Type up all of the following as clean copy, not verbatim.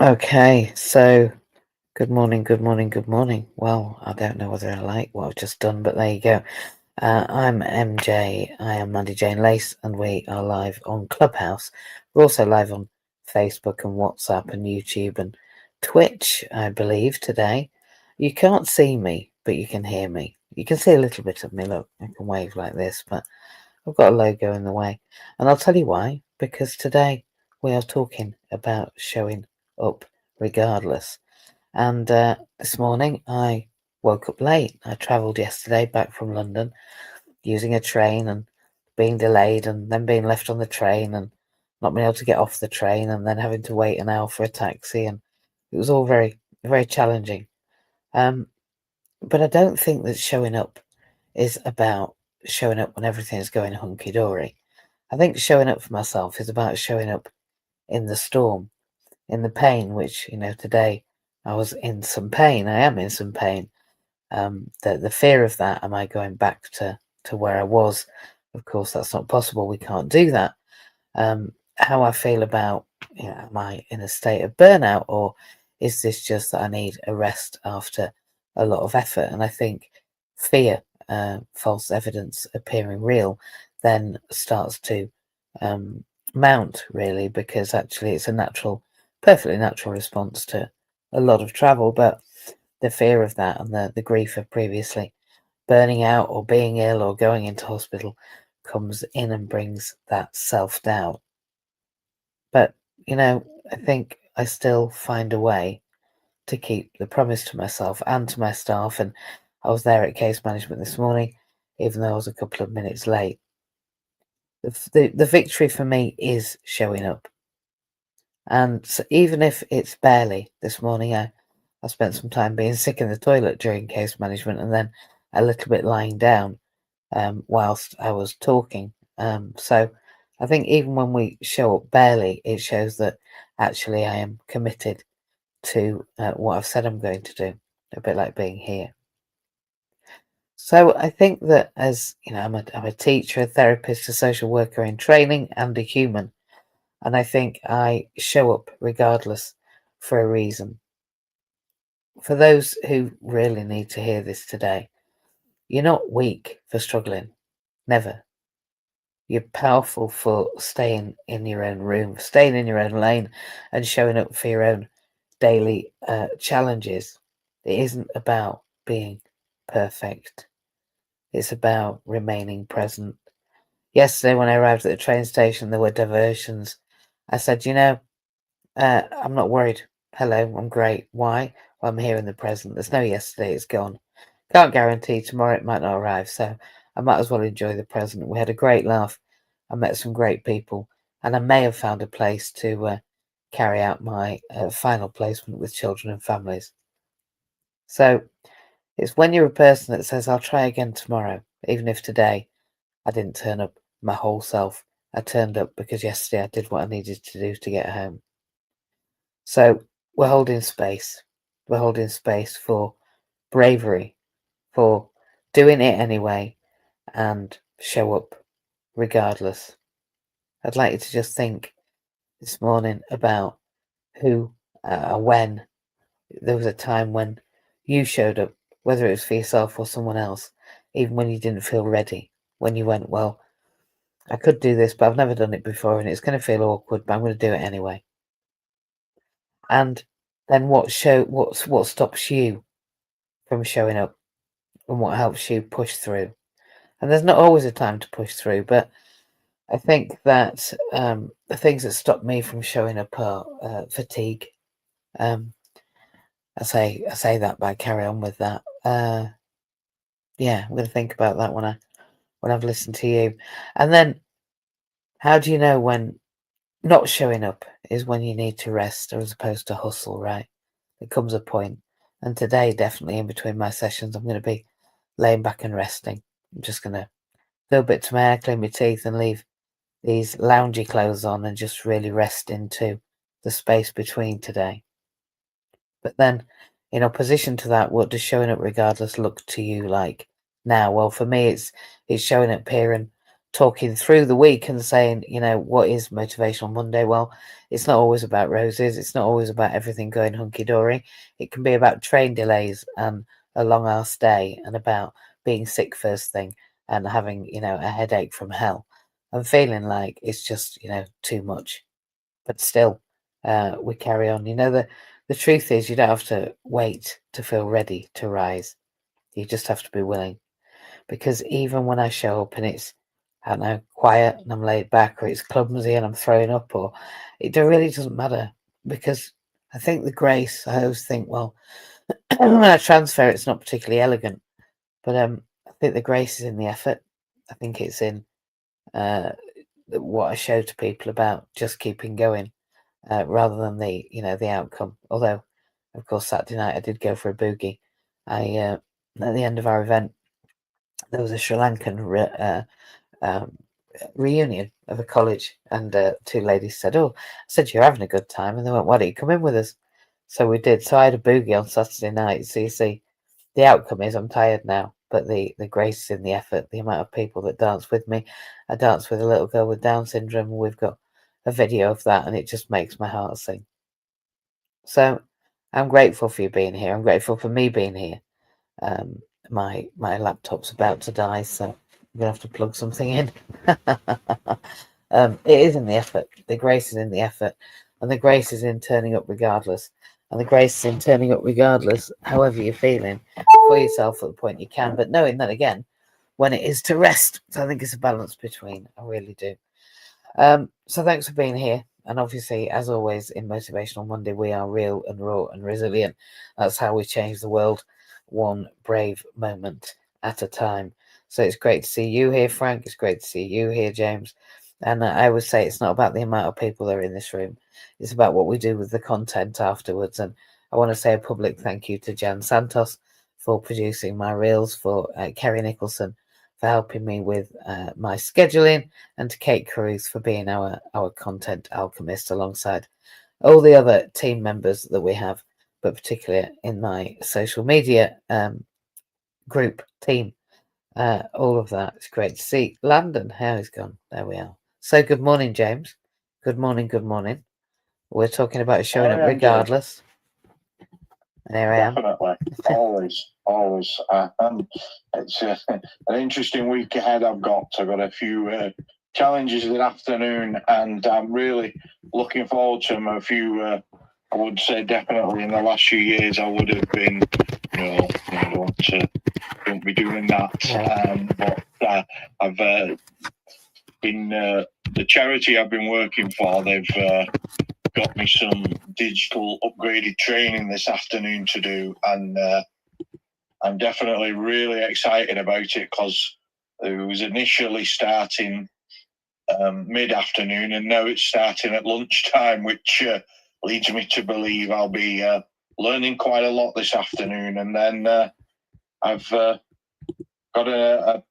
Okay, so good morning, good morning, good morning. Well, I don't know whether I like what I've just done, but there you go. I'm MJ. I am Mandy-Jayne Lace, and we are live on Clubhouse. We're also live on Facebook and WhatsApp and YouTube and Twitch, I believe, today. You can't see me, but you can hear me. You can see a little bit of me. Look, I can wave like this, but I've got a logo in the way. And I'll tell you why, because today we are talking about showing up regardless. And this morning I woke up late. I travelled yesterday back from London using a train and being delayed and then being left on the train and not being able to get off the train and then having to wait an hour for a taxi. And it was all very, very challenging. Um, but I don't think that showing up is about showing up when everything is going hunky dory. I think showing up for myself is about showing up in the storm, in the pain, which, today I was in some pain. I am in some pain. The fear of that, am I going back to where I was? Of course, that's not possible. We can't do that. How I feel about, am I in a state of burnout, or is this just that I need a rest after a lot of effort? And I think fear, false evidence appearing real, then starts to um, mount really, because actually it's a perfectly natural response to a lot of travel. But the fear of that and the grief of previously burning out or being ill or going into hospital comes in and brings that self-doubt. But, I think I still find a way to keep the promise to myself and to my staff. And I was there at case management this morning, even though I was a couple of minutes late. The victory for me is showing up. And so even if it's barely, this morning I spent some time being sick in the toilet during case management and then a little bit lying down whilst I was talking. So I think even when we show up barely, it shows that actually I am committed to what I've said I'm going to do, a bit like being here. So I think that as I'm a teacher, a therapist, a social worker in training, and a human, and I think I show up regardless for a reason. For those who really need to hear this today, you're not weak for struggling, never. You're powerful for staying in your own room, staying in your own lane, and showing up for your own daily challenges. It isn't about being perfect. It's about remaining present. Yesterday, when I arrived at the train station, there were diversions. I said, I'm not worried. Hello, I'm great. Why? Well, I'm here in the present. There's no yesterday, it's gone. Can't guarantee tomorrow it might not arrive, so I might as well enjoy the present. We had a great laugh. I met some great people, and I may have found a place to carry out my final placement with children and families. So it's when you're a person that says, I'll try again tomorrow, even if today I didn't turn up my whole self. I turned up because yesterday I did what I needed to do to get home. So we're holding space. We're holding space for bravery, for doing it anyway, and show up regardless. I'd like you to just think this morning about who, when there was a time when you showed up, whether it was for yourself or someone else, even when you didn't feel ready, when you went, well, I could do this, but I've never done it before and it's going to feel awkward, but I'm going to do it anyway. And then what stops you from showing up and what helps you push through? And there's not always a time to push through, but I think that the things that stop me from showing up are fatigue. Um, I say that, but I carry on with that. Yeah, I'm going to think about that when I've listened to you. And then, how do you know when not showing up is when you need to rest as opposed to hustle? Right? There comes a point, and today, definitely in between my sessions, I'm going to be laying back and resting. I'm just going to do a bit to my hair, clean my teeth, and leave these loungy clothes on and just really rest into the space between today. But then, in opposition to that, what does showing up regardless look to you like now? Well, for me, it's showing up here and talking through the week and saying, what is Motivational Monday? Well, it's not always about roses. It's not always about everything going hunky-dory. It can be about train delays and a long-ass day, and about being sick first thing and having, a headache from hell and feeling like it's just, too much. But still, we carry on. The truth is you don't have to wait to feel ready to rise. You just have to be willing. Because even when I show up and it's, I don't know, quiet and I'm laid back, or it's clumsy and I'm throwing up, or it really doesn't matter. Because I think the grace, I always think, well, when I transfer, it's not particularly elegant. But I think the grace is in the effort. I think it's in what I show to people about just keeping going, rather than the outcome. Although, of course, Saturday night I did go for a boogie. At the end of our event, there was a Sri Lankan reunion of a college, and two ladies said, "Oh," I said, "You're having a good time," and they went, "Why don't you come in with us?" So we did. So I had a boogie on Saturday night. So you see, the outcome is I'm tired now, but the grace is in the effort. The amount of people that dance with me. I danced with a little girl with Down syndrome, and we've got a video of that, and it just makes my heart sing. So I'm grateful for you being here. I'm grateful for me being here. My laptop's about to die, so I'm gonna have to plug something in. It is in the effort. The grace is in the effort, and the grace is in turning up regardless. And the grace is in turning up regardless, however you're feeling, for yourself at the point you can, but knowing that again, when it is to rest. So I think it's a balance between. I really do. So thanks for being here. And obviously, as always, in Motivational Monday, we are real and raw and resilient. That's how we change the world, one brave moment at a time. So it's great to see you here, Frank. It's great to see you here, James. And I would say it's not about the amount of people that are in this room. It's about what we do with the content afterwards. And I want to say a public thank you to Jan Santos for producing my reels, for Kerry Nicholson for helping me with my scheduling, and to Kate Caruth for being our content alchemist alongside all the other team members that we have, but particularly in my social media group team. All of that. It's great to see. Landon, how he's gone. There we are. So good morning, James. Good morning, good morning. We're talking about showing up regardless. And here I am. Definitely. Always. It's an interesting week ahead I've got. I've got a few challenges this afternoon, and I'm really looking forward to them. A few, I would say definitely in the last few years, I would have been, don't be doing that. But I've been, the charity I've been working for, they've got me some digital upgraded training this afternoon to do, and I'm definitely really excited about it because it was initially starting mid-afternoon, and now it's starting at lunchtime, which leads me to believe I'll be learning quite a lot this afternoon. And then I've got an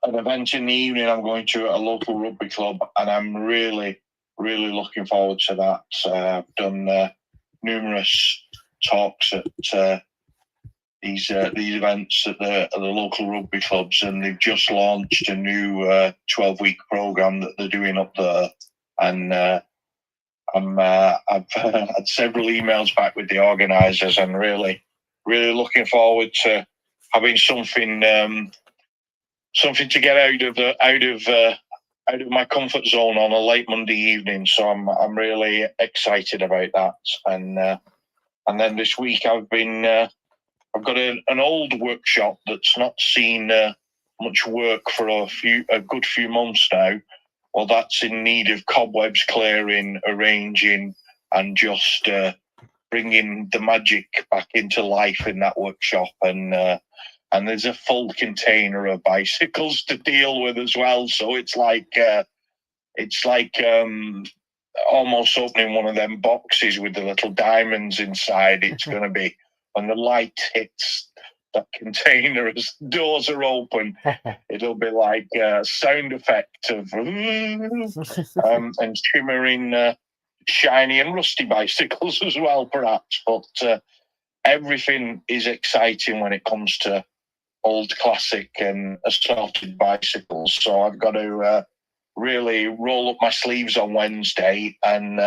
event in the evening I'm going to at a local rugby club, and I'm really looking forward to that. I've done numerous talks at these events at the local rugby clubs, and they've just launched a new 12-week program that they're doing up there. And I've had several emails back with the organisers, and really looking forward to having something to get out of my comfort zone on a late Monday evening. So I'm really excited about that. And then this week I've got an old workshop that's not seen much work for a good few months now. Well, that's in need of cobwebs clearing, arranging, and just bringing the magic back into life in that workshop. And there's a full container of bicycles to deal with as well. So it's like almost opening one of them boxes with the little diamonds inside. It's going to be, when the light hits that container as doors are open, it'll be like a sound effect of and shimmering, shiny and rusty bicycles as well, perhaps. But everything is exciting when it comes to old classic and assorted bicycles. So I've got to really roll up my sleeves on Wednesday, and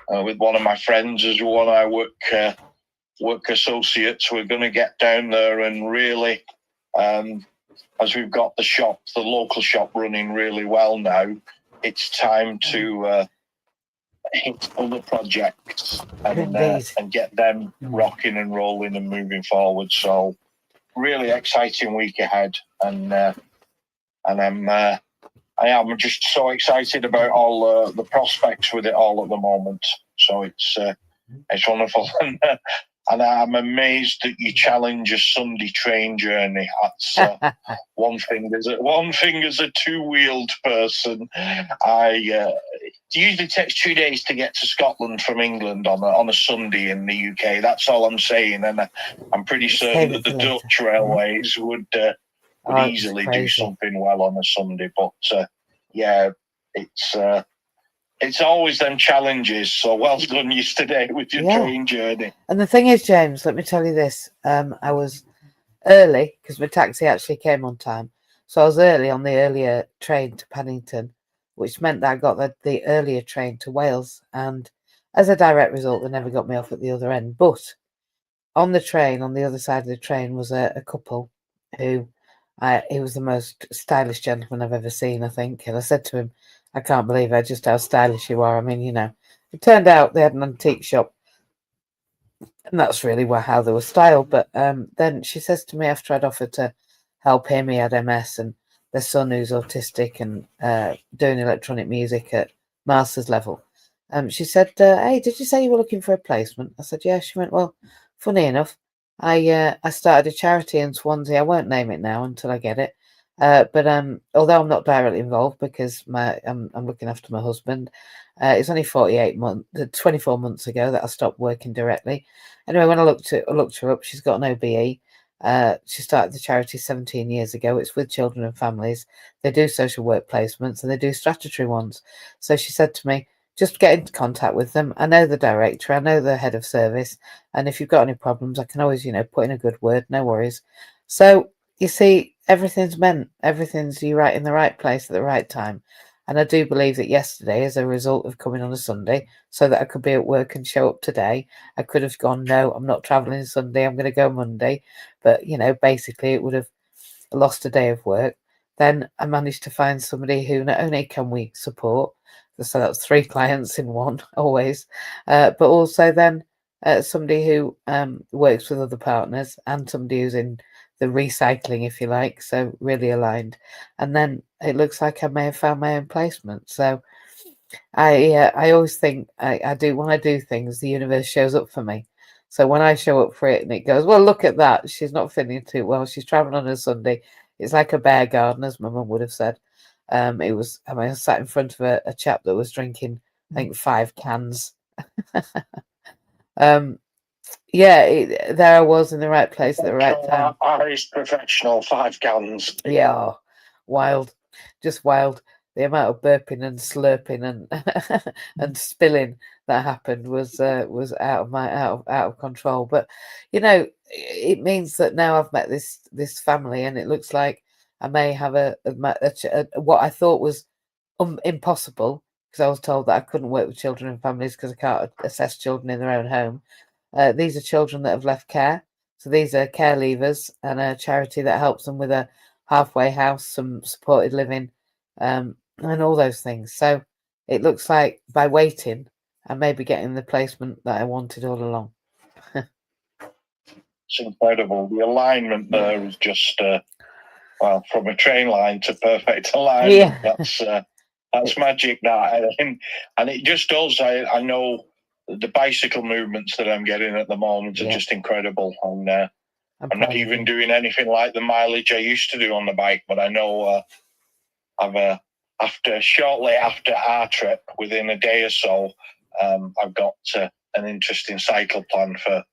with one of my friends as one of my work associates, we're going to get down there and really, as we've got the local shop running really well now, it's time to hit other projects and get them rocking and rolling and moving forward. So really exciting week ahead, and I am just so excited about all the prospects with it all at the moment. So it's wonderful, and I'm amazed that you challenge a Sunday train journey. That's one thing. One thing as a two-wheeled person, it usually takes 2 days to get to Scotland from England on a Sunday in the UK. That's all I'm saying, and I'm pretty certain that the Dutch railways would easily do something well on a Sunday. But it's always them challenges. So well done yesterday with your train journey. And the thing is, James, let me tell you this. I was early because my taxi actually came on time. So I was early on the earlier train to Paddington, which meant that I got the earlier train to Wales. And as a direct result, they never got me off at the other end. But on the train, on the other side of the train, was a couple who he was the most stylish gentleman I've ever seen, I think. And I said to him, I can't believe just how stylish you are. I mean, it turned out they had an antique shop, and that's really how they were styled. But then she says to me, after I'd offered to help him, he had MS, and their son who's autistic and doing electronic music at master's level. She said, hey, did you say you were looking for a placement? I said, yeah. She went, well, funny enough, I started a charity in Swansea. I won't name it now until I get it. But although I'm not directly involved because I'm looking after my husband, it's only 24 months ago that I stopped working directly. Anyway, when I looked her up, she's got an OBE. She started the charity 17 years ago. It's with children and families. They do social work placements and they do statutory ones. So she said to me, just get into contact with them. I know the director, I know the head of service, and if you've got any problems, I can always, put in a good word. No worries. So you see, everything's you're right in the right place at the right time. And I do believe that yesterday, as a result of coming on a Sunday, so that I could be at work and show up today, I could have gone, no, I'm not travelling Sunday, I'm going to go Monday. But, basically it would have lost a day of work. Then I managed to find somebody who not only can we support, so that's 3 clients in one always, but also then somebody who works with other partners and somebody who's in the recycling, if you like, so really aligned. And then it looks like I may have found my own placement. So I always think I do, when I do things, the universe shows up for me. So when I show up for it and it goes, well, look at that, she's not feeling too well, she's traveling on a Sunday. It's like a bear garden, as my mum would have said. I sat in front of a chap that was drinking, I think, 5 cans. There I was in the right place at the right time. Irish professional, 5 cans. Yeah, wild, just wild. The amount of burping and slurping and and spilling that happened was out of control. But it means that now I've met this family, and it looks like I may have what I thought was impossible, because I was told that I couldn't work with children and families because I can't assess children in their own home. These are children that have left care. So these are care leavers, and a charity that helps them with a halfway house, some supported living, and all those things. So it looks like by waiting, I may be getting the placement that I wanted all along. It's incredible. The alignment there is just, from a train line to perfect alignment. Yeah. That's magic, that. And it just does. I know the bicycle movements that I'm getting at the moment are just incredible. And I'm not even doing anything like the mileage I used to do on the bike, but I know shortly after our trip, within a day or so, I've got an interesting cycle plan for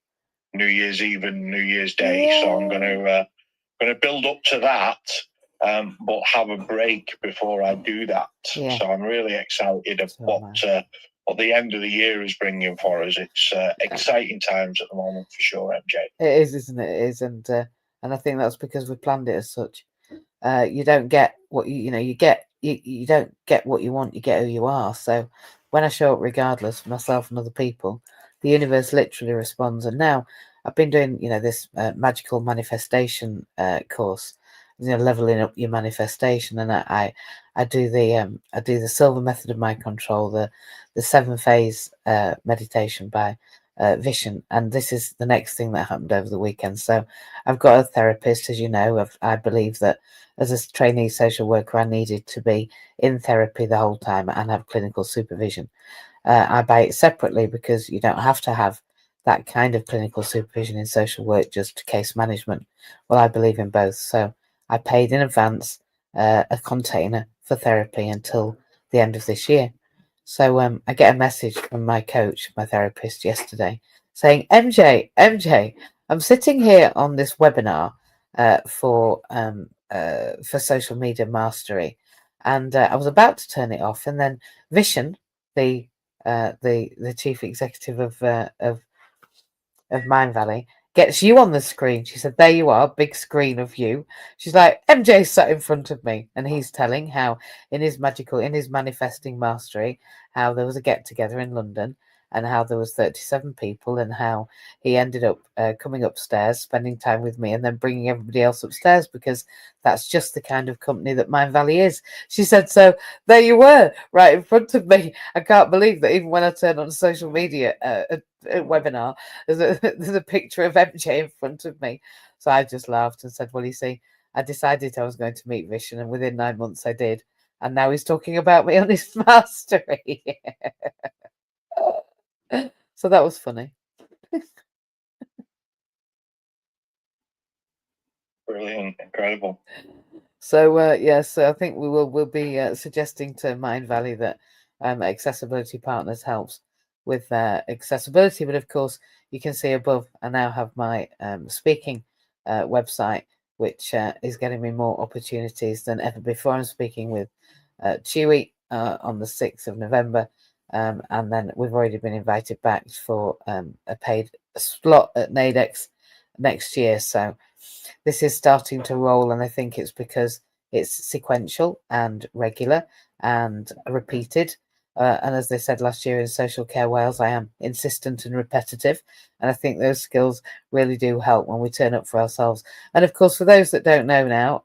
New Year's Eve and New Year's Day. Yeah. So I'm going to build up to that, but have a break before I do that. Yeah. So I'm really excited of what the end of the year is bringing for us. It's exciting times at the moment for sure, MJ. It is, isn't it? It is, and and I think that's because we planned it as such. You don't get what you don't get what you want, you get who you are. So when I show up regardless for myself and other people, the universe literally responds. And now I've been doing this magical manifestation course, leveling up your manifestation, and I do the silver method of mind control, the 7 phase meditation by Vishen, and this is the next thing that happened over the weekend. So I've got a therapist, as you know. I believe that as a trainee social worker, I needed to be in therapy the whole time and have clinical supervision. I buy it separately because you don't have to have that kind of clinical supervision in social work, just case management. Well, I believe in both. So I paid in advance a container for therapy until the end of this year. So I get a message from my coach, my therapist, yesterday saying, MJ, I'm sitting here on this webinar for social media mastery, and I was about to turn it off, and then Vishen, the chief executive of Mind Valley, gets you on the screen. She said, "There you are, big screen of you." She's like, "MJ sat in front of me," and he's telling how in his manifesting mastery, how there was a get together in London, and how there was 37 people, and how he ended up coming upstairs, spending time with me, and then bringing everybody else upstairs, because that's just the kind of company that Mind Valley is. She said, "So there you were, right in front of me. I can't believe that even when I turn on a social media a webinar, there's a picture of MJ in front of me." So I just laughed and said, "Well, you see, I decided I was going to meet Vishen, and within 9 months I did. And now he's talking about me on his mastery." So that was funny. Brilliant, incredible. So yes, I think we'll be suggesting to Mind Valley that Accessibility Partners helps with accessibility. But of course, you can see above, I now have my speaking website, which is getting me more opportunities than ever before. I'm speaking with Chewy on the 6th of November, and then we've already been invited back for a paid slot at NADEX next year. So this is starting to roll, and I think it's because it's sequential and regular and repeated. And as they said last year in Social Care Wales, I am insistent and repetitive. And I think those skills really do help when we turn up for ourselves. And of course, for those that don't know now,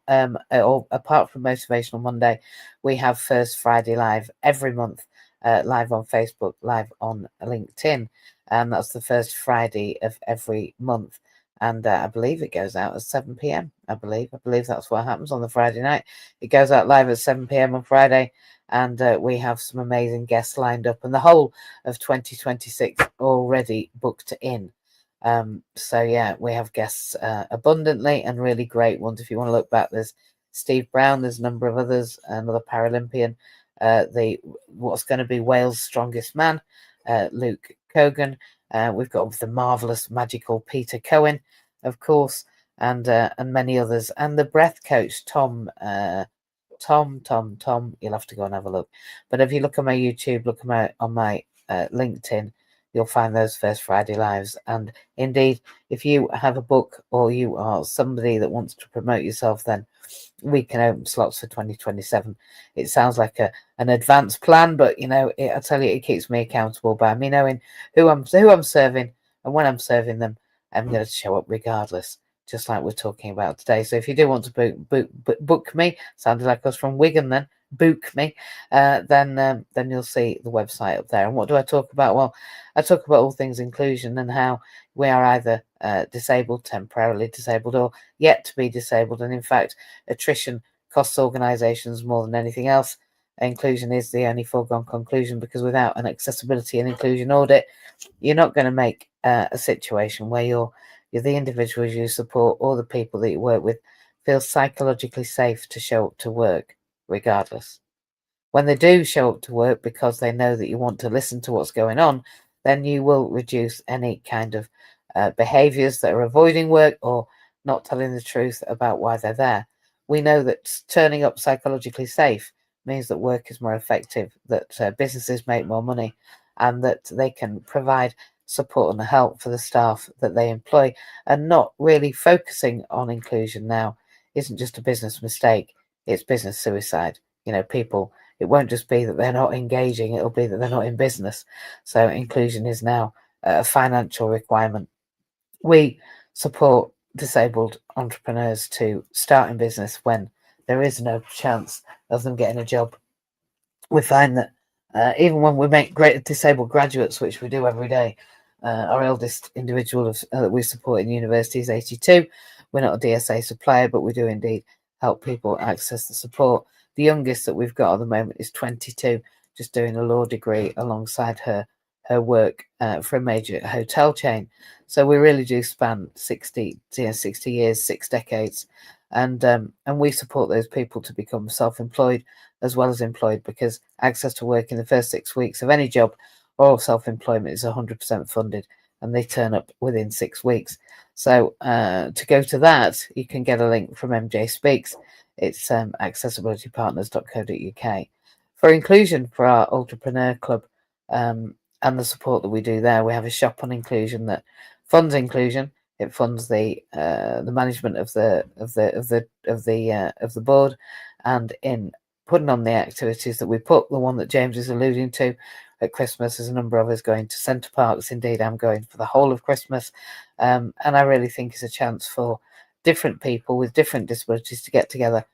or apart from Motivational Monday, we have First Friday Live every month, live on Facebook, live on LinkedIn. And that's the first Friday of every month. And I believe it goes out at 7 p.m. I believe that's what happens on the Friday night. It goes out live at 7 p.m. on Friday, and we have some amazing guests lined up, and the whole of 2026 already booked in. So yeah, we have guests abundantly, and really great ones. If you want to look back, there's Steve Brown, there's a number of others, another Paralympian, what's going to be Wales' strongest man, Luke Cogan. We've got the marvelous, magical Peter Cohen, of course, and many others, and the breath coach Tom. You'll have to go and have a look. But if you look on my YouTube, look on my LinkedIn, you'll find those First Friday lives. And indeed, if you have a book or you are somebody that wants to promote yourself, then we can open slots for 2027. It sounds like an advanced plan, but I tell you, it keeps me accountable by me knowing who I'm serving, and when I'm serving them, I'm going to show up regardless, just like we're talking about today. So if you do want to book me, sounded like us from Wigan then, book me, then you'll see the website up there. And what do I talk about? Well, I talk about all things inclusion and how we are either disabled, temporarily disabled, or yet to be disabled. And in fact, attrition costs organisations more than anything else. Inclusion is the only foregone conclusion, because without an accessibility and inclusion audit, you're not going to make a situation where you're the individuals you support or the people that you work with feel psychologically safe to show up to work, regardless. When they do show up to work because they know that you want to listen to what's going on, then you will reduce any kind of behaviours that are avoiding work or not telling the truth about why they're there. We know that turning up psychologically safe means that work is more effective, that businesses make more money, and that they can provide support and help for the staff that they employ, and not really focusing on inclusion now isn't just a business mistake, it's business suicide. People, it won't just be that they're not engaging, it'll be that they're not in business. So inclusion is now a financial requirement. We support disabled entrepreneurs to start in business when there is no chance of them getting a job. We find that even when we make great disabled graduates, which we do every day, our eldest individual that we support in university is 82. We're not a DSA supplier, but we do indeed help people access the support. The youngest that we've got at the moment is 22, just doing a law degree alongside her work for a major hotel chain. So we really do span 60 years, 6 decades, and we support those people to become self-employed as well as employed, because access to work in the first 6 weeks of any job or self-employment is 100% funded, and they turn up within 6 weeks. So to go to that, you can get a link from MJ Speaks. It's accessibilitypartners.co.uk. For inclusion, for our Entrepreneur Club, and the support that we do there, we have a shop on inclusion that funds inclusion. It funds the management of the board, and in putting on the activities that we put, the one that James is alluding to at Christmas, there's a number of us going to Centre Parks. Indeed, I'm going for the whole of Christmas, and I really think it's a chance for different people with different disabilities to get together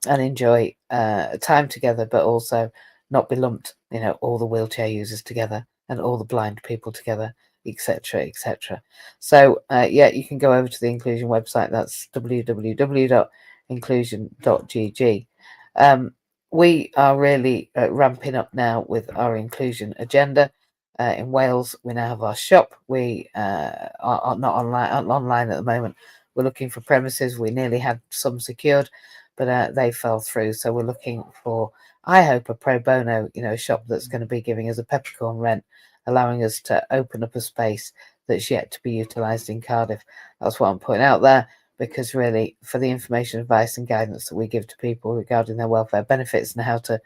and enjoy time together, but also not be lumped, all the wheelchair users together and all the blind people together, etc., etc. So you can go over to the inclusion website. That's www.inclusion.gg. We are really ramping up now with our inclusion agenda. In Wales, we now have our shop. We are not online at the moment. We're looking for premises. We nearly had some secured, but they fell through. So we're looking for, I hope, a pro bono, shop that's going to be giving us a peppercorn rent, allowing us to open up a space that's yet to be utilised in Cardiff. That's what I'm putting out there, because really, for the information, advice and guidance that we give to people regarding their welfare benefits and how to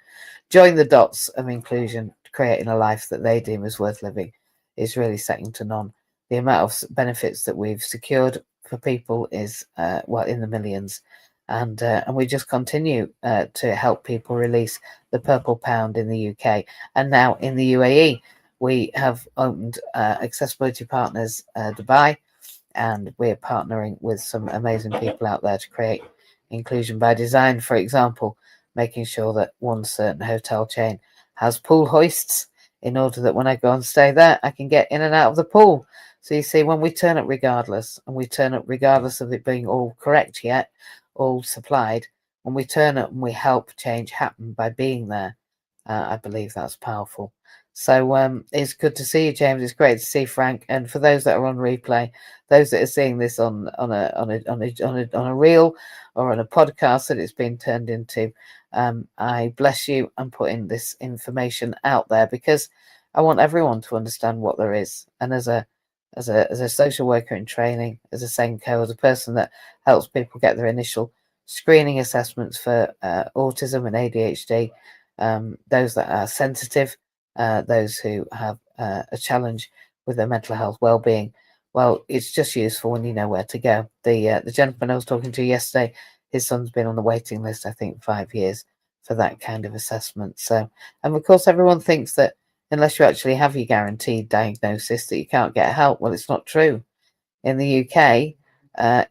join the dots of inclusion, creating a life that they deem as worth living, is really second to none. The amount of benefits that we've secured for people is, in the millions. And we just continue to help people release the purple pound in the UK. And now in the UAE, we have opened Accessibility Partners Dubai, and we're partnering with some amazing people out there to create inclusion by design. For example, making sure that one certain hotel chain has pool hoists in order that when I go and stay there, I can get in and out of the pool. So you see, when we turn up regardless, and we turn up regardless of it being all correct yet, all supplied, when we turn up and we help change happen by being there, I believe that's powerful. So it's good to see you, James. It's great to see Frank. And for those that are on replay, those that are seeing this on a reel or on a podcast that it's been turned into, I bless you and putting this information out there, because I want everyone to understand what there is. And as a social worker in training, as a Senko, as a person that helps people get their initial screening assessments for autism and ADHD, those that are sensitive, those who have a challenge with their mental health well-being, well, it's just useful when you know where to go. The gentleman I was talking to yesterday, his son's been on the waiting list, I think, 5 years for that kind of assessment. So, and of course, everyone thinks that unless you actually have your guaranteed diagnosis that you can't get help. Well, it's not true. In the UK,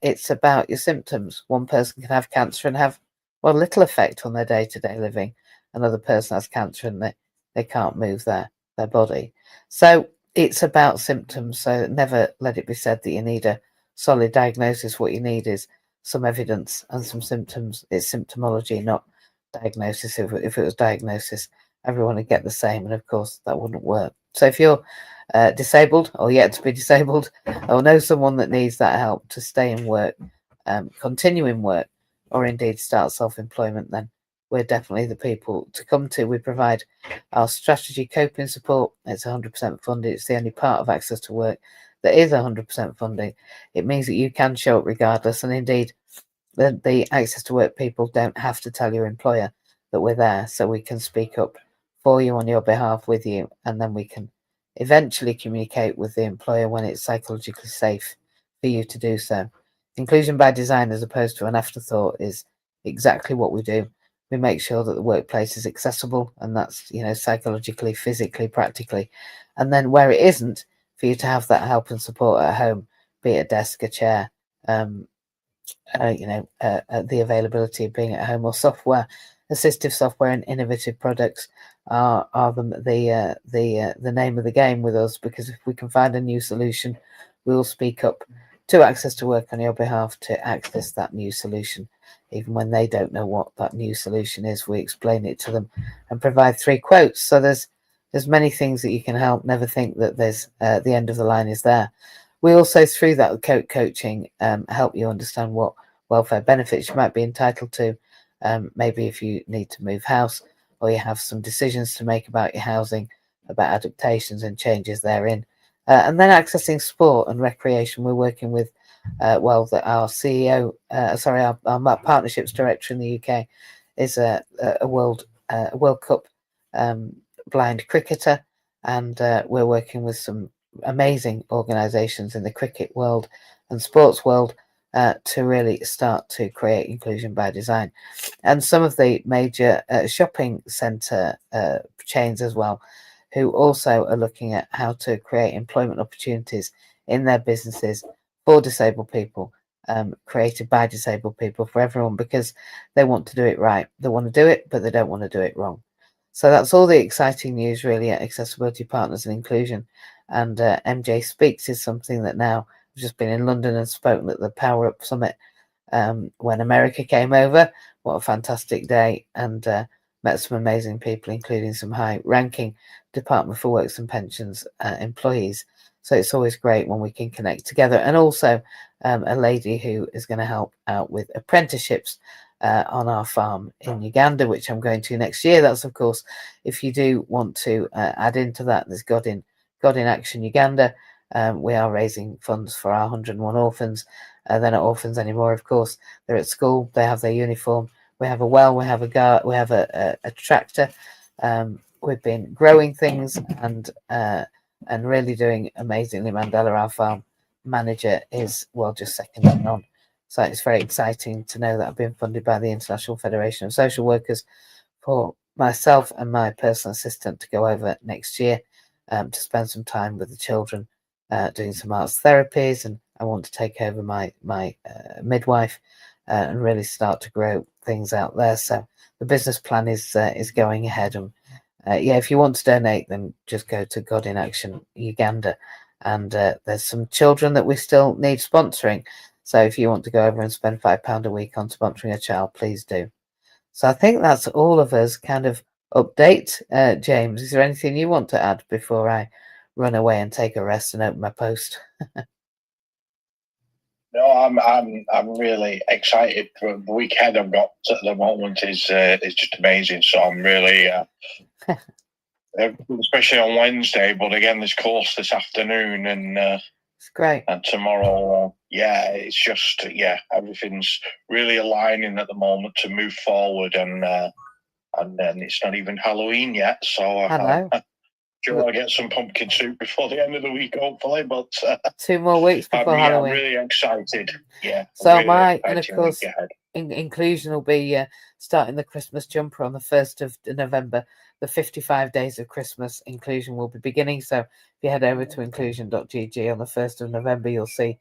it's about your symptoms. One person can have cancer and have, well, little effect on their day-to-day living. Another person has cancer and they can't move their body. So it's about symptoms. So never let it be said that you need a solid diagnosis. What you need is some evidence and some symptoms. It's symptomology, not diagnosis. If it was diagnosis, everyone would get the same, and of course that wouldn't work. So if you're disabled or yet to be disabled, or know someone that needs that help to stay in work, continue in work, or indeed start self-employment, then we're definitely the people to come to. We provide our strategy coping support. It's 100% funded. It's the only part of access to work that is 100% funding. It means that you can show up regardless, and indeed the access to work people don't have to tell your employer that we're there, so we can speak up for you on your behalf with you, and then we can eventually communicate with the employer when it's psychologically safe for you to do so. Inclusion by design, as opposed to an afterthought, is exactly what we do. We make sure that the workplace is accessible, and that's, psychologically, physically, practically. And then where it isn't, for you to have that help and support at home, be it a desk, a chair, the availability of being at home, or software, assistive software and innovative products are the name of the game with us, because if we can find a new solution, we will speak up to Access to Work on your behalf to access that new solution. Even when they don't know what that new solution is, we explain it to them and provide 3 quotes. So there's many things that you can help. Never think that there's the end of the line is there. We also, through that coaching, help you understand what welfare benefits you might be entitled to. Maybe if you need to move house, or you have some decisions to make about your housing, about adaptations and changes therein. And then accessing sport and recreation. We're working with, our CEO, our partnerships director in the UK is a World Cup blind cricketer, and we're working with some amazing organisations in the cricket world and sports world to really start to create inclusion by design. And some of the major shopping centre chains as well, who also are looking at how to create employment opportunities in their businesses for disabled people, created by disabled people, for everyone, because they want to do it right. They want to do it, but they don't want to do it wrong. So that's all the exciting news really at Accessibility Partners and Inclusion. And MJ Speaks is something that now, I've just been in London and spoken at the Power Up Summit when America came over. What a fantastic day, and met some amazing people, including some high-ranking Department for Works and Pensions employees. So it's always great when we can connect together. And also a lady who is going to help out with apprenticeships on our farm in Uganda, which I'm going to next year. That's, of course, if you do want to add into that, there's God in Action Uganda. We are raising funds for our 101 orphans. They're not orphans anymore, of course. They're at school. They have their uniform. We have a well. We have a tractor. We've been growing things and really doing amazingly. Mandela, our farm manager, is just second to none. So it's very exciting to know that I've been funded by the International Federation of Social Workers for myself and my personal assistant to go over next year to spend some time with the children, doing some arts therapies, and I want to take over my midwife and really start to grow things out there. So the business plan is going ahead, and if you want to donate, then just go to God in Action Uganda, and there's some children that we still need sponsoring. So if you want to go over and spend £5 a week on sponsoring a child, please do. So I think that's all of us kind of update. James, is there anything you want to add before I run away and take a rest and open my post? No, I'm really excited. The weekend I've got at the moment is just amazing. So I'm really, especially on Wednesday. But again, there's course this afternoon, and it's great. And tomorrow, it's just everything's really aligning at the moment to move forward, and then it's not even Halloween yet. So Hello. Sure, I'll get some pumpkin soup before the end of the week, hopefully. But 2 more weeks before Halloween. I'm really excited. Yeah. So really and of course, inclusion will be starting the Christmas jumper on the 1st of November. The 55 days of Christmas inclusion will be beginning. So if you head over to inclusion.gg on the 1st of November, you'll see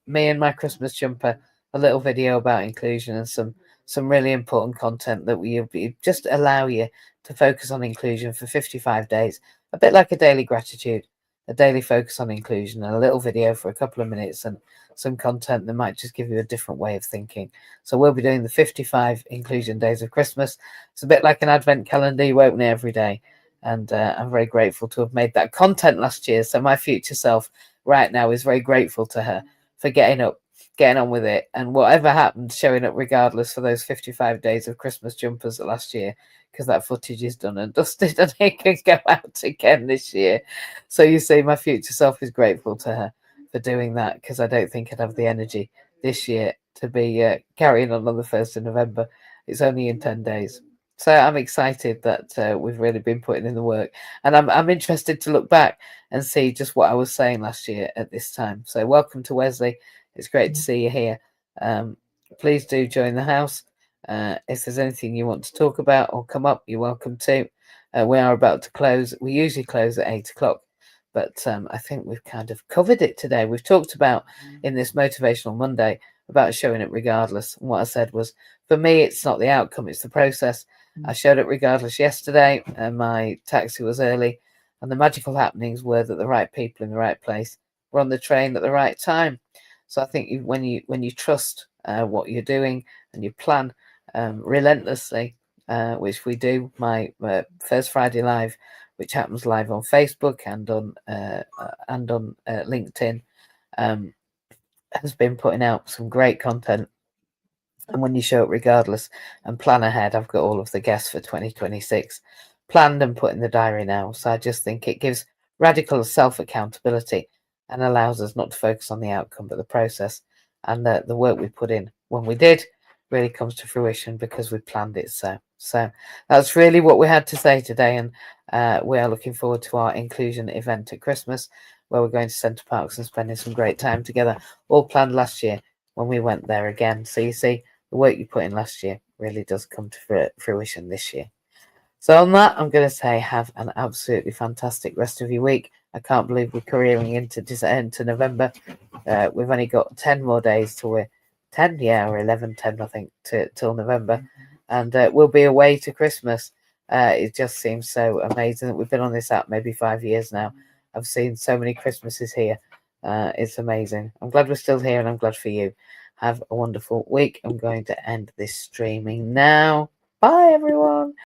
me and my Christmas jumper, a little video about inclusion, and some really important content that will just allow you to focus on inclusion for 55 days, a bit like a daily gratitude, a daily focus on inclusion, and a little video for a couple of minutes, and some content that might just give you a different way of thinking. So we'll be doing the 55 inclusion days of Christmas. It's a bit like an advent calendar. You open it every day. And I'm very grateful to have made that content last year. So my future self right now is very grateful to her for getting on with it, and whatever happened, showing up regardless for those 55 days of Christmas jumpers last year, because that footage is done and dusted and it can go out again this year. So you see, my future self is grateful to her for doing that, because I don't think I'd have the energy this year to be carrying on the 1st of November. It's only in 10 days. So I'm excited that we've really been putting in the work, and I'm interested to look back and see just what I was saying last year at this time. So welcome to Wesley. It's great to see you here. Please do join the house. If there's anything you want to talk about or come up, you're welcome to. We are about to close. We usually close at 8 o'clock, but I think we've kind of covered it today. We've talked about in this Motivational Monday about showing it regardless. And what I said was, for me, it's not the outcome, it's the process. I showed it regardless yesterday, and my taxi was early, and the magical happenings were that the right people in the right place were on the train at the right time. So I think when you trust what you're doing and you plan relentlessly, which we do, my first Friday live, which happens live on Facebook and on LinkedIn, has been putting out some great content. And when you show it regardless and plan ahead, I've got all of the guests for 2026 planned and put in the diary now. So I just think it gives radical self accountability and allows us not to focus on the outcome but the process. And the work we put in when we did really comes to fruition because we planned it so. So that's really what we had to say today. And we are looking forward to our inclusion event at Christmas, where we're going to Centre Parks and spending some great time together, all planned last year when we went there again. So you see, the work you put in last year really does come to fruition this year. So on that, I'm going to say have an absolutely fantastic rest of your week. I can't believe we're careering into November. We've only got 10 more days till we're 10, yeah, or 11, 10, I think, till November. And we'll be away to Christmas. It just seems so amazing that we've been on this app maybe 5 years now. I've seen so many Christmases here. It's amazing. I'm glad we're still here, and I'm glad for you. Have a wonderful week. I'm going to end this streaming now. Bye, everyone.